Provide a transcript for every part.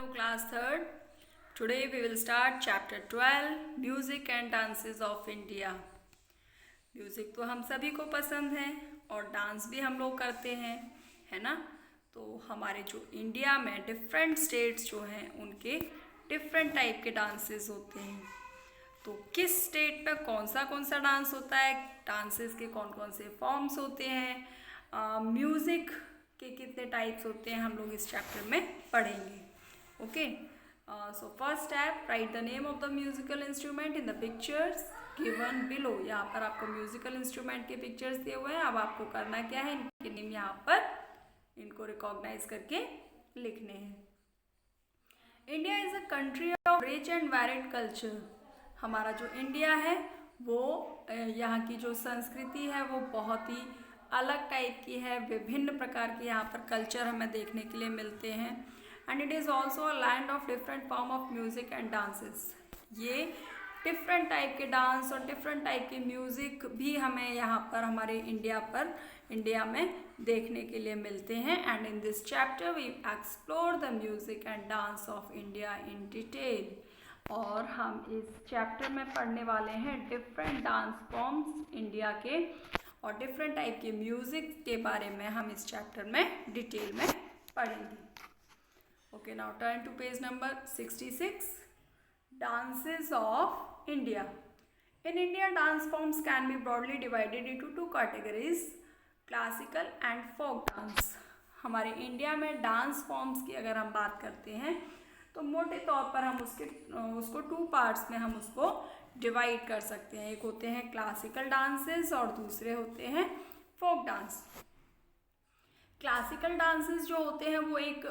to class 3rd. Today we will start chapter 12 Music and Dances of India. Music तो हम सभी को पसंद है और डांस भी हम लोग करते हैं, है ना। तो हमारे जो इंडिया में डिफरेंट स्टेट्स जो हैं उनके डिफरेंट टाइप के डांसेस होते हैं। तो किस स्टेट में कौन सा डांस होता है, डांसेस के कौन कौन से फॉर्म्स होते हैं, म्यूज़िक के कितने टाइप्स होते हैं, हम लोग इस चैप्टर में पढ़ेंगे। Okay, so first step, right the name of the musical instrument in the pictures given below. यहाँ पर आपको म्यूजिकल इंस्ट्रूमेंट के पिक्चर्स दिए हुए हैं। अब आपको करना क्या है, इनके नेम यहाँ पर इनको रिकॉग्नाइज करके लिखने हैं। India is a country of rich and varied culture. हमारा जो इंडिया है वो यहाँ की जो संस्कृति है वो बहुत ही अलग टाइप की है। विभिन्न प्रकार के यहाँ पर कल्चर हमें देखने के लिए मिलते हैं। And it is also a land of different form of music and dances. ये डिफरेंट टाइप के डांस और डिफरेंट टाइप के म्यूज़िक भी हमें यहाँ पर हमारे इंडिया में देखने के लिए मिलते हैं। And in this chapter we explore the music and dance of India in detail. और हम इस चैप्टर में पढ़ने वाले हैं डिफरेंट डांस फॉर्म्स इंडिया के और डिफरेंट टाइप के म्यूज़िक के बारे में हम इस चैप्टर में डिटेल में पढ़ेंगे। Okay, now turn to page number 66, dances of India. In India, dance forms can be broadly divided into two categories, classical and folk dance. हमारे इंडिया में डांस फॉर्म्स की अगर हम बात करते हैं तो मोटे तौर पर हम उसको टू पार्ट्स में हम उसको डिवाइड कर सकते हैं। एक होते हैं क्लासिकल डांसेस और दूसरे होते हैं फोक डांस। क्लासिकल डांसेस जो होते हैं वो एक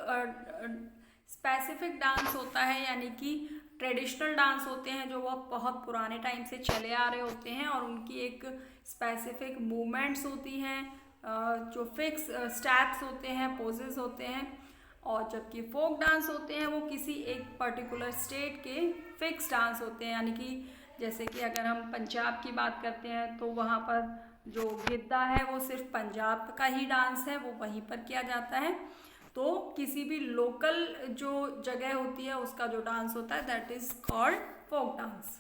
स्पेसिफिक डांस होता है, यानी कि ट्रेडिशनल डांस होते हैं जो वो बहुत पुराने टाइम से चले आ रहे होते हैं और उनकी एक स्पेसिफिक मूवमेंट्स होती हैं, जो फिक्स स्टेप्स होते हैं, पोजेस होते हैं। और जबकि फोक डांस होते हैं वो किसी एक पर्टिकुलर स्टेट के फिक्स डांस होते हैं, यानी कि जैसे कि अगर हम पंजाब की बात करते हैं तो वहाँ पर जो गिद्दा है वो सिर्फ पंजाब का ही डांस है, वो वहीं पर किया जाता है। तो किसी भी लोकल जो जगह होती है उसका जो डांस होता है that is called folk dance.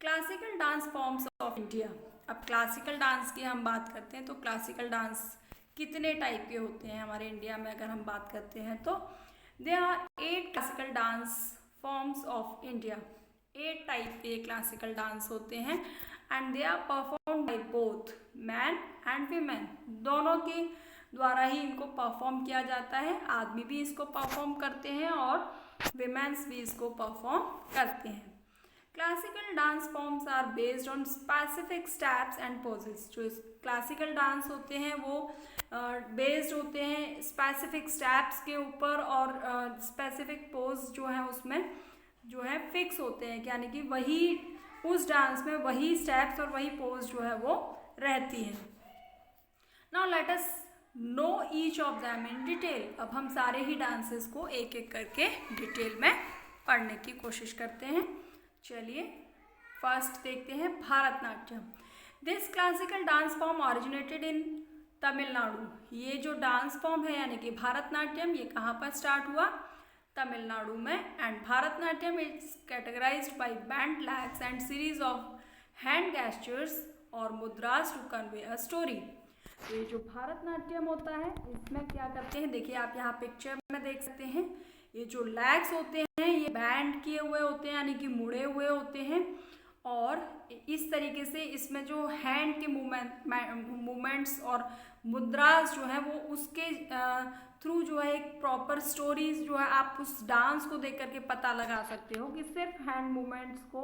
Classical dance forms of India. अब क्लासिकल डांस की हम बात करते हैं तो क्लासिकल डांस कितने टाइप के होते हैं हमारे इंडिया में अगर हम बात करते हैं तो there are 8 classical dance forms of India. 8 type के क्लासिकल डांस होते हैं and they are perform by both man and women. दोनों के द्वारा ही इनको परफॉर्म किया जाता है। आदमी भी इसको परफॉर्म करते हैं और विमेंस भी इसको परफॉर्म करते हैं। Classical dance forms are based on specific steps and poses. जो क्लासिकल डांस होते हैं वो बेस्ड होते हैं स्पेसिफिक स्टेप्स के ऊपर और स्पेसिफिक पोज जो है उसमें जो है फिक्स होते हैं, यानी कि वही उस डांस में वही स्टेप्स और वही पोज जो है वो रहती है। Now let us know each of them in detail. अब हम सारे ही डांसेस को एक एक करके डिटेल में पढ़ने की कोशिश करते हैं। चलिए फर्स्ट देखते हैं Bharatanatyam. This classical dance form originated in Tamil Nadu. ये जो डांस फॉर्म है यानी कि भारतनाट्यम, ये कहाँ पर स्टार्ट हुआ, तमिलनाडु में। And Bharatanatyam is categorized by bent legs and series of hand gestures और mudras to convey a story. तो ये जो भारतनाट्यम होता है इसमें क्या करते हैं, देखिए आप यहाँ पिक्चर में देख सकते हैं, ये जो लैग्स होते हैं ये बैंड किए हुए होते हैं, यानी कि मुड़े हुए होते हैं। और इस तरीके से इसमें जो हैंड के मूवमेंट्स और मुद्रास जो है वो उसके थ्रू जो है एक प्रॉपर स्टोरीज जो है आप उस डांस को देख करके पता लगा सकते हो कि सिर्फ हैंड मूवमेंट्स को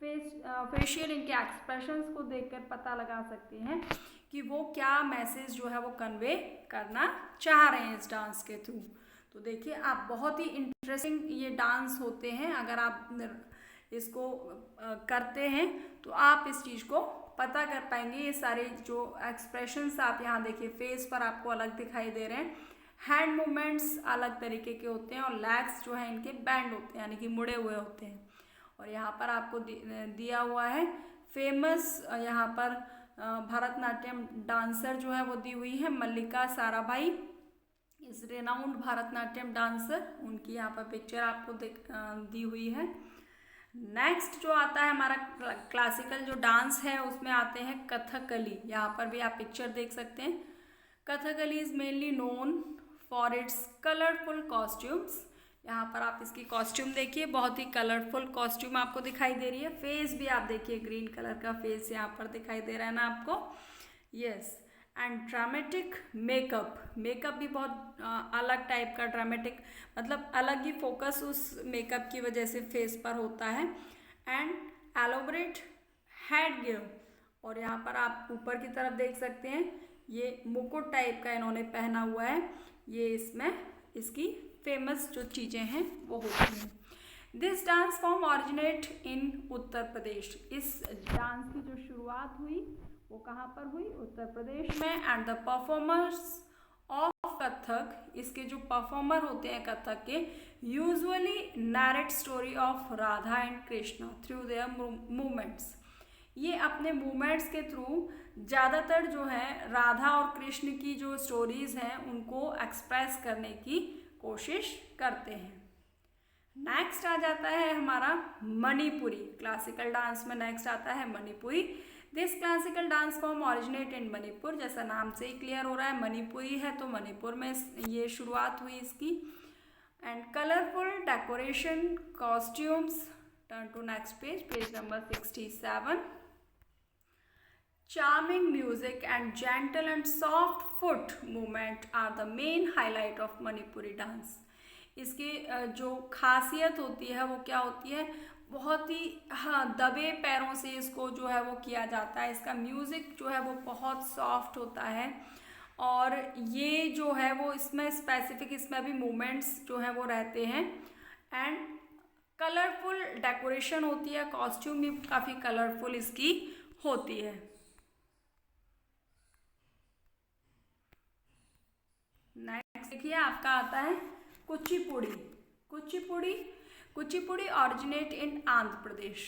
फेशियल इनके एक्सप्रेशंस को देखकर पता लगा सकते हैं कि वो क्या मैसेज जो है वो कन्वे करना चाह रहे हैं इस डांस के थ्रू। तो देखिए आप बहुत ही इंटरेस्टिंग ये डांस होते हैं। अगर आप इसको करते हैं तो आप इस चीज़ को पता कर पाएंगे। ये सारे जो एक्सप्रेशंस आप यहाँ देखिए फेस पर आपको अलग दिखाई दे रहे हैं, हैंड मूवमेंट्स अलग तरीके के होते हैं और लैग्स जो है इनके बैंड होते हैं, यानी कि मुड़े हुए होते हैं। और यहाँ पर आपको दिया हुआ है फेमस यहाँ पर भरतनाट्यम डांसर जो है वो दी हुई है Mallika Sarabhai. Is renowned Bharatanatyam dancer, उनकी यहाँ पर पिक्चर आपको दी हुई है। नेक्स्ट जो आता है हमारा क्लासिकल जो डांस है उसमें आते हैं कथकली। यहाँ पर भी आप पिक्चर देख सकते हैं। Kathakali is mainly known for its colourful costumes. यहाँ पर आप इसकी कॉस्ट्यूम देखिए, बहुत ही कलरफुल कॉस्ट्यूम आपको दिखाई दे रही है। फेस भी आप देखिए, ग्रीन कलर का फेस यहाँ पर दिखाई दे रहा है ना आपको। Yes, and dramatic makeup, makeup भी बहुत अलग टाइप का, ड्रामेटिक मतलब अलग ही फोकस उस मेकअप की वजह से फेस पर होता है। एंड एलोबरेट हेड गियर, और यहाँ पर आप ऊपर की तरफ देख सकते हैं, ये मुकुट टाइप का इन्होंने पहना हुआ है। ये इसमें इसकी फेमस जो चीज़ें हैं वो होती हैं। दिस डांस फॉर्म ऑरिजिनेट इन उत्तर प्रदेश। इस डांस की जो शुरुआत हुई वो कहाँ पर हुई? उत्तर प्रदेश में। And the performers of Kathak, इसके जो परफॉर्मर होते हैं कथक के, usually narrate story of Radha and Krishna through their movements. ये अपने मूवमेंट्स के थ्रू ज़्यादातर जो है राधा और कृष्ण की जो स्टोरीज़ हैं उनको एक्सप्रेस करने की कोशिश करते हैं। नेक्स्ट आ जाता है हमारा मणिपुरी। क्लासिकल डांस में नेक्स्ट आता है Manipuri. This classical dance form originate in Manipur. जैसा नाम से ही क्लियर हो रहा है मणिपुरी है, तो मणिपुर में ये शुरुआत हुई इसकी। And colourful decoration, costumes, turn to next page, page number 67। Charming music and gentle and soft foot movement are the main highlight of Manipuri dance. इसकी जो खासियत होती है वो क्या होती है? बहुत ही दबे पैरों से इसको जो है वो किया जाता है। इसका म्यूज़िक जो है वो बहुत सॉफ्ट होता है, और ये जो है वो इसमें स्पेसिफिक इसमें भी मूवमेंट्स जो है वो रहते हैं। एंड कलरफुल डेकोरेशन होती है, कॉस्ट्यूम भी काफ़ी कलरफुल इसकी होती है। नेक्स्ट देखिए आपका आता है कुचिपुड़ी। कुचिपुड़ी ऑरिजिनेट इन आंध्र प्रदेश।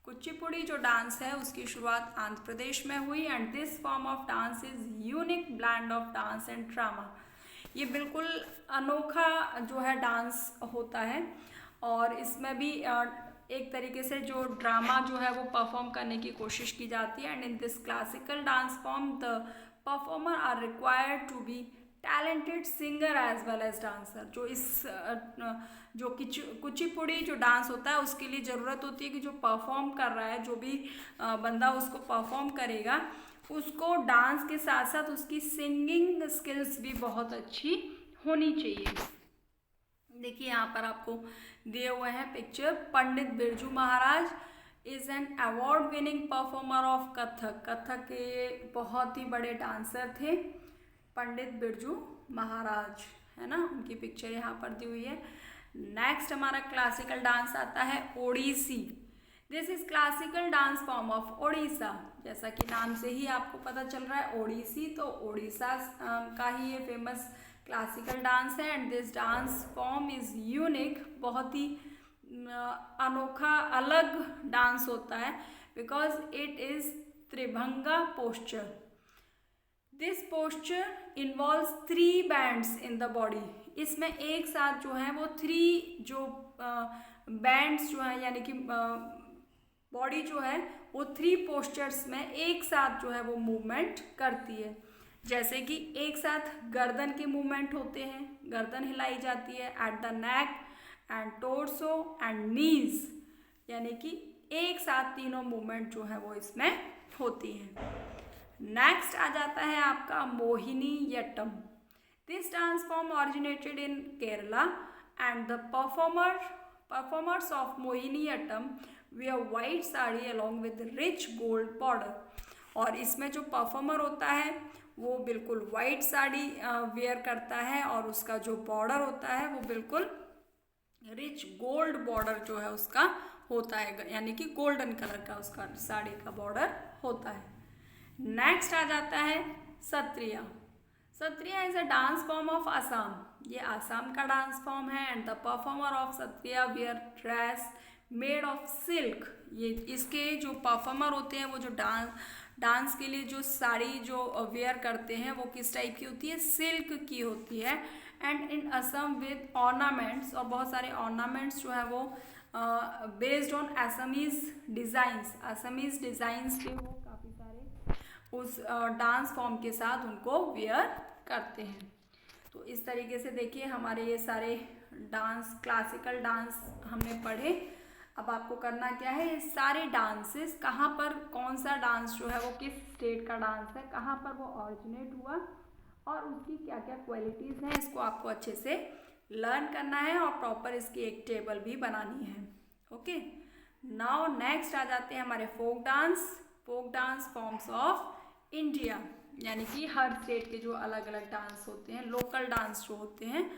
कुचिपुड़ी जो डांस है उसकी शुरुआत आंध्र प्रदेश में हुई। And this form of dance is unique blend of dance and drama. ये बिल्कुल अनोखा जो है डांस होता है, और इसमें भी एक तरीके से जो ड्रामा जो है वो परफॉर्म करने की कोशिश की जाती है। And in this classical dance form the performer are required to be talented singer as well as dancer. जो इस जो कुचिपुड़ी जो डांस होता है उसके लिए ज़रूरत होती है कि जो परफॉर्म कर रहा है, जो भी बंदा उसको परफॉर्म करेगा, उसको डांस के साथ साथ उसकी सिंगिंग स्किल्स भी बहुत अच्छी होनी चाहिए। देखिए यहाँ पर आपको दिए हुए हैं picture. Pandit Birju Maharaj is an award winning performer of Kathak. Kathak के बहुत ही बड़े डांसर थे पंडित बिरजू महाराज, है ना, उनकी पिक्चर यहाँ पर दी हुई है। नेक्स्ट हमारा क्लासिकल डांस आता है Odissi. This is classical dance form of Odisha. जैसा कि नाम से ही आपको पता चल रहा है ओडिसी, तो ओडिशा का ही ये फेमस क्लासिकल डांस है। And this dance form is unique, बहुत ही अनोखा अलग डांस होता है, because it is Tribhanga posture. This posture involves 3 bands in the body. इसमें एक साथ जो है वो 3 जो बैंड्स जो है, यानी कि बॉडी जो है वो 3 पोस्चर्स में एक साथ जो है वो मूवमेंट करती है। जैसे कि एक साथ गर्दन के मूवमेंट होते हैं, गर्दन हिलाई जाती है, at the neck and torso and knees, यानी कि एक साथ तीनों मूवमेंट जो है वो इसमें होती हैं। नेक्स्ट आ जाता है आपका Mohiniyattam. This dance form originated in Kerala and the performers of Mohiniyattam wear white sari along with rich gold border. और इसमें जो परफॉर्मर होता है वो बिल्कुल वाइट साड़ी वेयर करता है, और उसका जो बॉर्डर होता है वो बिल्कुल रिच गोल्ड बॉर्डर जो है उसका होता है, यानी कि गोल्डन कलर का उसका साड़ी का बॉर्डर होता है। नेक्स्ट आ जाता है Sattriya. Sattriya is a dance form of Assam. ये आसाम का डांस फॉर्म है। And the performer of Sattriya wear dress made of silk. ये इसके जो परफॉर्मर होते हैं वो जो डांस के लिए जो साड़ी जो वेयर करते हैं वो किस टाइप की होती है? सिल्क की होती है। And in Assam with ornaments, और बहुत सारे ऑर्नामेंट्स जो है वो based on Assamese designs, Assamese designs के वो काफ़ी सारे उस डांस फॉर्म के साथ उनको वेयर करते हैं। तो इस तरीके से देखिए हमारे ये सारे डांस, क्लासिकल डांस हमने पढ़े। अब आपको करना क्या है, ये सारे डांसेस कहाँ पर, कौन सा डांस जो है वो किस स्टेट का डांस है, कहाँ पर वो ऑरिजिनेट हुआ और उसकी क्या क्या क्वालिटीज़ हैं, इसको आपको अच्छे से लर्न करना है और प्रॉपर इसकी एक टेबल भी बनानी है। ओके, नाउ नेक्स्ट आ जाते हैं हमारे folk dance. Folk dance forms of India, यानी कि हर स्टेट के जो अलग अलग डांस होते हैं, लोकल डांस जो होते हैं,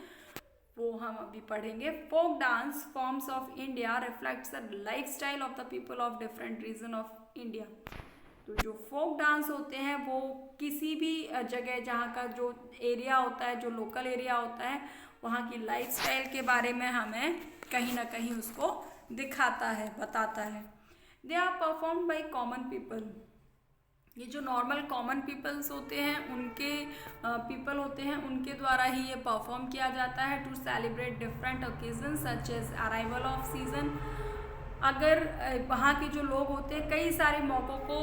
वो हम अभी पढ़ेंगे। Folk dance forms of India reflects the life style of the people of different region of India. तो जो फोक डांस होते हैं वो किसी भी जगह, जहाँ का जो एरिया होता है, जो लोकल एरिया होता है, वहाँ की लाइफ स्टाइल के बारे में हमें कहीं ना कहीं उसको दिखाता है, बताता है। They are performed by common people. ये जो नॉर्मल कॉमन पीपल्स होते हैं, उनके पीपल होते हैं, उनके द्वारा ही ये परफॉर्म किया जाता है to celebrate different occasion such as arrival of season. अगर वहाँ के जो लोग होते हैं कई सारे मौक़ों को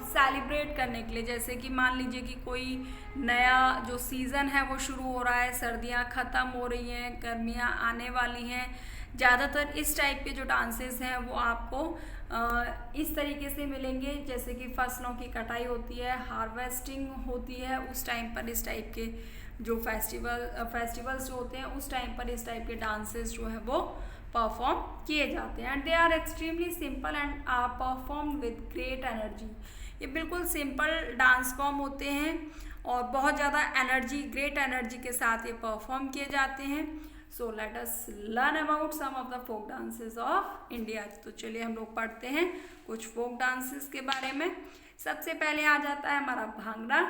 सेलिब्रेट करने के लिए, जैसे कि मान लीजिए कि कोई नया जो सीज़न है वो शुरू हो रहा है, सर्दियाँ ख़त्म हो रही हैं, गर्मियाँ आने वाली हैं, ज़्यादातर इस टाइप के जो डांसेस हैं वो आपको इस तरीके से मिलेंगे, जैसे कि फसलों की कटाई होती है, हार्वेस्टिंग होती है, उस टाइम पर इस टाइप के जो फेस्टिवल्स जो होते हैं उस टाइम पर इस टाइप के डांसेस जो है वो परफॉर्म किए जाते हैं। And they are extremely simple and are perform with great energy. ये बिल्कुल सिंपल डांस फॉर्म होते हैं और बहुत ज़्यादा एनर्जी, ग्रेट एनर्जी के साथ ये परफॉर्म किए जाते हैं। So let us learn about some of the folk dances of India. तो चलिए हम लोग पढ़ते हैं कुछ फोक डांसेस के बारे में। सबसे पहले आ जाता है हमारा भांगड़ा।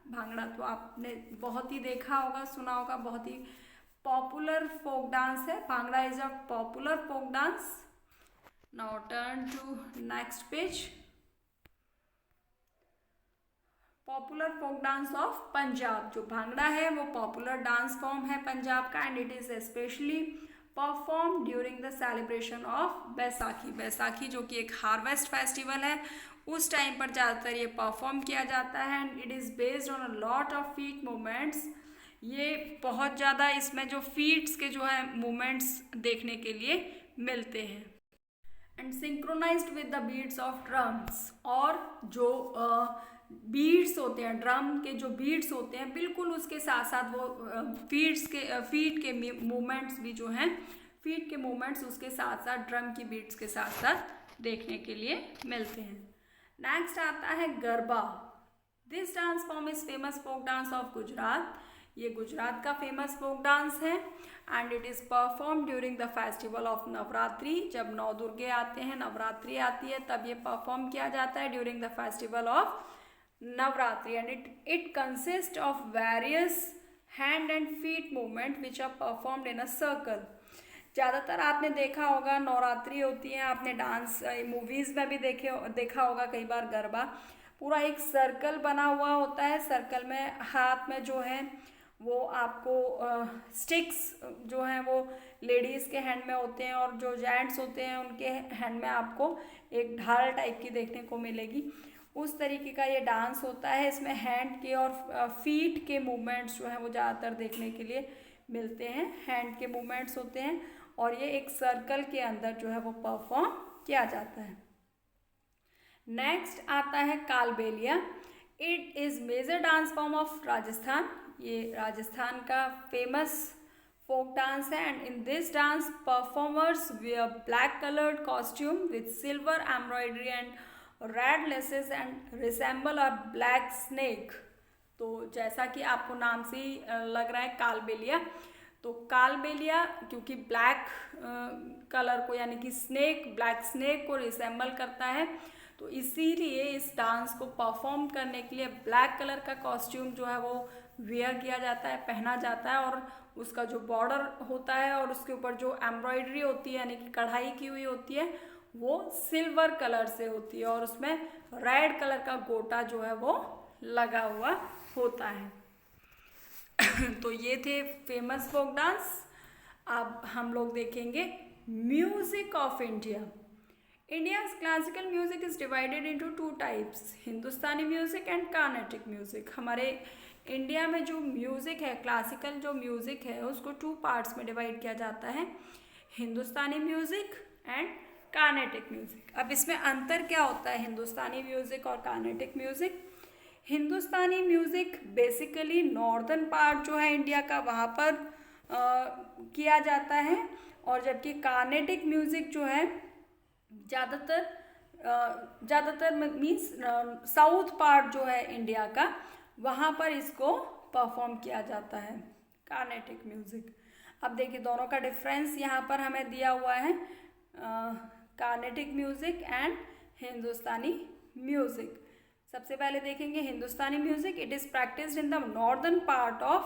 भांगड़ा तो आपने बहुत ही देखा होगा, सुना होगा, बहुत ही पॉपुलर फोक डांस है। Bhangra is a popular folk dance. Now turn to next page. Popular folk dance of Punjab. जो भांगड़ा है वो पॉपुलर डांस फॉर्म है पंजाब का and it is specially perform during the celebration of Baisakhi. Baisakhi जो कि एक हार्वेस्ट फेस्टिवल है, उस टाइम पर ज़्यादातर ये परफॉर्म किया जाता है and it is based on a lot of feet movements. ये बहुत ज़्यादा इसमें जो फीट्स के जो है मूवमेंट्स देखने के लिए मिलते हैं and synchronized with the beats of drums. और जो बीट्स होते हैं, ड्रम के जो बीट्स होते हैं, बिल्कुल उसके साथ साथ वो फीट के मूवमेंट्स भी जो हैं, फीट के मूवमेंट्स उसके साथ साथ ड्रम की बीट्स के साथ साथ देखने के लिए मिलते हैं। नेक्स्ट आता है garba. This dance form is famous folk dance of Gujarat. ये गुजरात का फेमस फोक डांस है and it is perform during the festival of Navratri. जब नौ दुर्गे आते हैं, नवरात्रि आती है, तब ये परफॉर्म किया जाता है during the festival of Navratri and it consist of various hand and feet movement which are performed in a circle. ज़्यादातर आपने देखा होगा नवरात्रि होती है, आपने डांस मूवीज़ में भी देखा होगा कई बार गरबा, पूरा एक सर्कल बना हुआ होता है। सर्कल में हाथ में जो है वो आपको स्टिक्स जो हैं वो लेडीज़ के हैंड में होते हैं और जो जेंट्स होते हैं उनके हैंड में आपको एक ढाल टाइप की देखने को मिलेगी। उस तरीके का ये डांस होता है। इसमें हैंड के और फीट के मूवमेंट्स जो हैं वो ज़्यादातर देखने के लिए मिलते हैं। हैंड के मूवमेंट्स होते हैं और ये एक सर्कल के अंदर जो है वो परफॉर्म किया जाता है। नेक्स्ट आता है Kalbelia. It is major dance form of Rajasthan. ये राजस्थान का फेमस फोक डांस है and in this dance performers wear black coloured costume with silver embroidery and red laces and resemble a black snake. तो जैसा कि आपको नाम से ही लग रहा है कालबेलिया, तो कालबेलिया क्योंकि ब्लैक कलर को यानी कि ब्लैक स्नेक को रिसेंबल करता है, तो इसीलिए इस डांस को परफॉर्म करने के लिए ब्लैक कलर का कॉस्ट्यूम जो है वो वेयर किया जाता है, पहना जाता है और उसका जो बॉर्डर होता है और उसके ऊपर जो एम्ब्रॉयडरी होती है यानी कि कढ़ाई की हुई होती है वो सिल्वर कलर से होती है और उसमें रेड कलर का गोटा जो है वो लगा हुआ होता है। तो ये थे फेमस फोक डांस। अब हम लोग देखेंगे music of India. India's classical music is divided into two types, Hindustani music and Carnatic music. हमारे इंडिया में जो म्यूजिक है, क्लासिकल जो म्यूजिक है, उसको टू पार्ट्स में डिवाइड किया जाता है, हिंदुस्तानी म्यूजिक एंड कार्नेटिक म्यूजिक। अब इसमें अंतर क्या होता है हिंदुस्तानी म्यूजिक और कार्नेटिक म्यूजिक? हिंदुस्तानी म्यूजिक बेसिकली नॉर्दर्न पार्ट जो है इंडिया का, वहाँ पर किया जाता है, और जबकि कार्नेटिक म्यूजिक जो है ज़्यादातर मीन्स साउथ पार्ट जो है इंडिया का, वहाँ पर इसको परफॉर्म किया जाता है कार्नेटिक म्यूजिक। अब देखिए दोनों का डिफरेंस यहाँ पर हमें दिया हुआ है, Carnatic music and Hindustani music. सबसे पहले देखेंगे Hindustani music. It is practised in the northern part of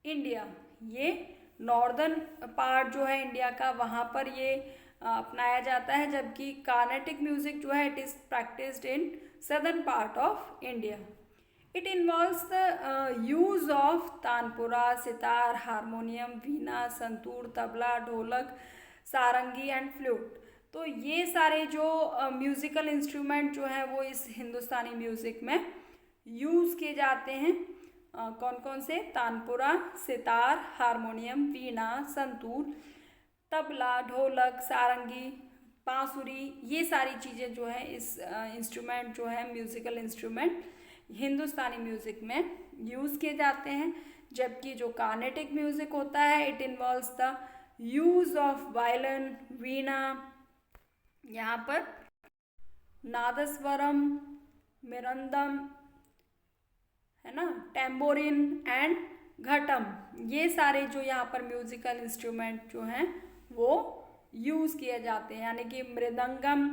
India. ये नॉर्दर्न पार्ट जो है इंडिया का, वहाँ पर ये अपनाया जाता है, जबकि कार्नेटिक म्यूजिक जो है it is practised in southern part of India. It involves the use of tanpura, sitar, harmonium, veena, santoor, tabla, dholak, sarangi and flute. तो ये सारे जो म्यूज़िकल इंस्ट्रूमेंट जो हैं वो इस हिंदुस्तानी म्यूज़िक में यूज़ किए जाते हैं। कौन कौन से? तानपुरा, सितार, हारमोनियम, वीणा, संतूर, तबला, ढोलक, सारंगी, बांसुरी, ये सारी चीज़ें जो है इस इंस्ट्रूमेंट जो है म्यूज़िकल इंस्ट्रूमेंट हिंदुस्तानी म्यूज़िक में यूज़ किए जाते हैं। जबकि जो कार्नेटिक म्यूज़िक होता है it involves the use of violin, veena, यहाँ पर नादस्वरम, मिरंदम, है ना, टेम्बोरिन एंड घटम, ये सारे जो यहाँ पर म्यूजिकल इंस्ट्रूमेंट जो हैं वो यूज़ किए जाते हैं। यानी कि मृदंगम,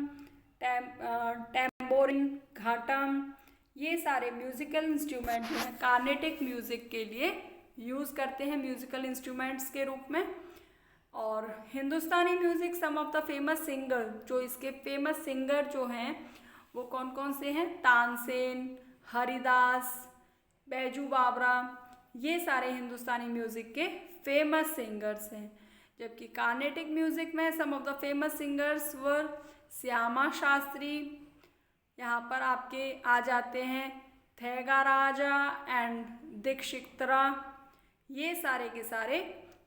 टेम्बोरिन, घटम, ये सारे म्यूजिकल इंस्ट्रूमेंट जो हैं कार्नेटिक म्यूजिक के लिए यूज़ करते हैं म्यूजिकल इंस्ट्रूमेंट्स के रूप में। और Hindustani music, some of the famous singer, जो इसके फेमस सिंगर जो हैं वो कौन कौन से हैं? तानसेन, हरिदास, बैजू बावरा, ये सारे हिंदुस्तानी म्यूज़िक के फेमस सिंगर्स हैं। जबकि कार्नेटिक म्यूज़िक में सम ऑफ द फेमस सिंगर्स वर श्यामा शास्त्री, यहाँ पर आपके आ जाते हैं थैगाराजा एंड दीक्षितरा, ये सारे के सारे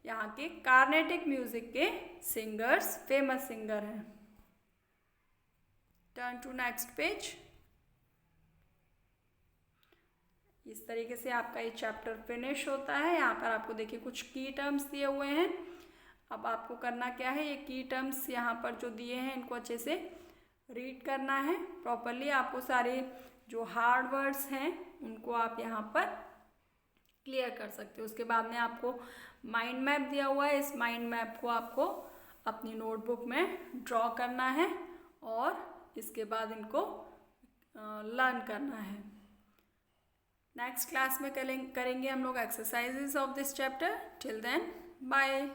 यहाँ के कार्नेटिक म्यूज़िक के सिंगर्स, फेमस सिंगर हैं। Turn to next page. इस तरीके से आपका ये चैप्टर फिनिश होता है। यहाँ पर आपको देखिए कुछ की टर्म्स दिए हुए हैं। अब आपको करना क्या है, ये की टर्म्स यहाँ पर जो दिए हैं इनको अच्छे से रीड करना है प्रॉपरली। आपको सारे जो हार्ड वर्ड्स हैं उनको आप यहाँ पर क्लियर कर सकते हो। उसके बाद में आपको माइंड मैप दिया हुआ है, इस माइंड मैप को आपको अपनी नोटबुक में ड्रॉ करना है और इसके बाद इनको लर्न करना है। नेक्स्ट क्लास में करेंगे हम लोग exercises of this chapter. Till then bye.